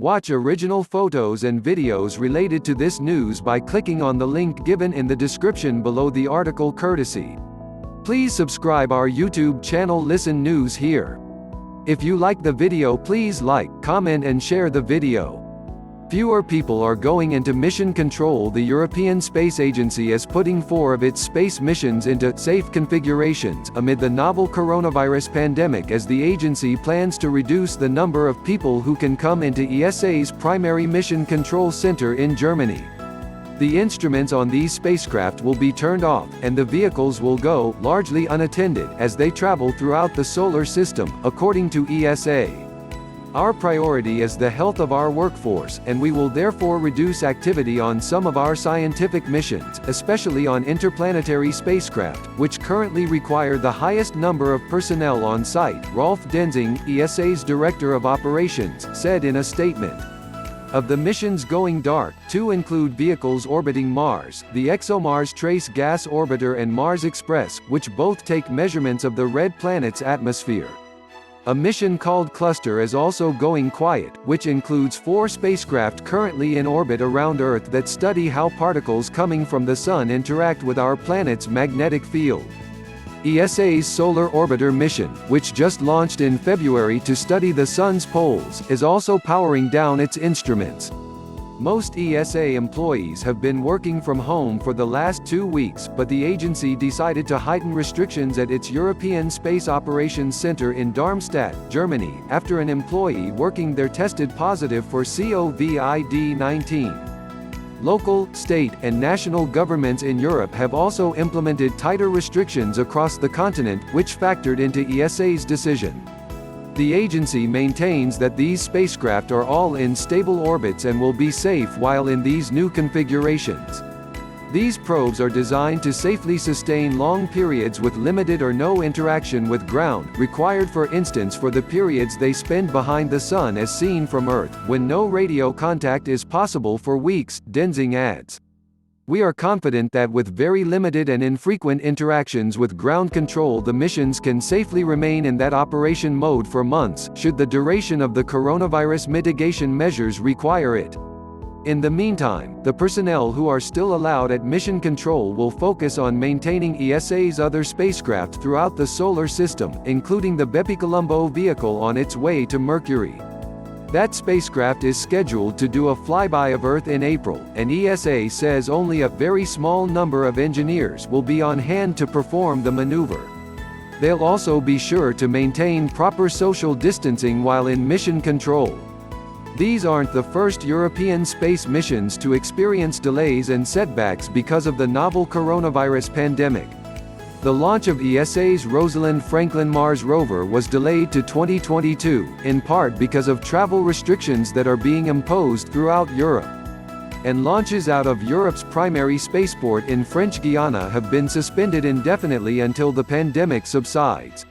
Watch original photos and videos related to this news by clicking on the link given in the description below the article courtesy. Please subscribe our YouTube channel Listen News here. If you like the video, please like, comment and share the video. Fewer people are going into mission control. The European Space Agency is putting 4 of its space missions into safe configurations amid the novel coronavirus pandemic, as the agency plans to reduce the number of people who can come into ESA's primary mission control center in Germany. The instruments on these spacecraft will be turned off, and the vehicles will go largely unattended as they travel throughout the solar system, according to ESA. Our priority is the health of our workforce, and we will therefore reduce activity on some of our scientific missions, especially on interplanetary spacecraft, which currently require the highest number of personnel on site, Rolf Densing, ESA's Director of Operations, said in a statement. Of the missions going dark, 2 include vehicles orbiting Mars, the ExoMars Trace Gas Orbiter and Mars Express, which both take measurements of the red planet's atmosphere. A mission called Cluster is also going quiet, which includes 4 spacecraft currently in orbit around Earth that study how particles coming from the Sun interact with our planet's magnetic field. ESA's Solar Orbiter mission, which just launched in February to study the Sun's poles, is also powering down its instruments. Most ESA employees have been working from home for the last 2 weeks, but the agency decided to heighten restrictions at its European Space Operations Center in Darmstadt, Germany, after an employee working there tested positive for COVID-19. Local, state, and national governments in Europe have also implemented tighter restrictions across the continent, which factored into ESA's decision. The agency maintains that these spacecraft are all in stable orbits and will be safe while in these new configurations. These probes are designed to safely sustain long periods with limited or no interaction with ground, required for instance for the periods they spend behind the Sun as seen from Earth, when no radio contact is possible for weeks, Densing adds. We are confident that with very limited and infrequent interactions with ground control, the missions can safely remain in that operation mode for months, should the duration of the coronavirus mitigation measures require it. In the meantime, the personnel who are still allowed at mission control will focus on maintaining ESA's other spacecraft throughout the solar system, including the Bepicolombo vehicle on its way to Mercury. That spacecraft is scheduled to do a flyby of Earth in April, and ESA says only a very small number of engineers will be on hand to perform the maneuver. They'll also be sure to maintain proper social distancing while in mission control. These aren't the first European space missions to experience delays and setbacks because of the novel coronavirus pandemic. The launch of ESA's Rosalind Franklin Mars rover was delayed to 2022, in part because of travel restrictions that are being imposed throughout Europe. And launches out of Europe's primary spaceport in French Guiana have been suspended indefinitely until the pandemic subsides.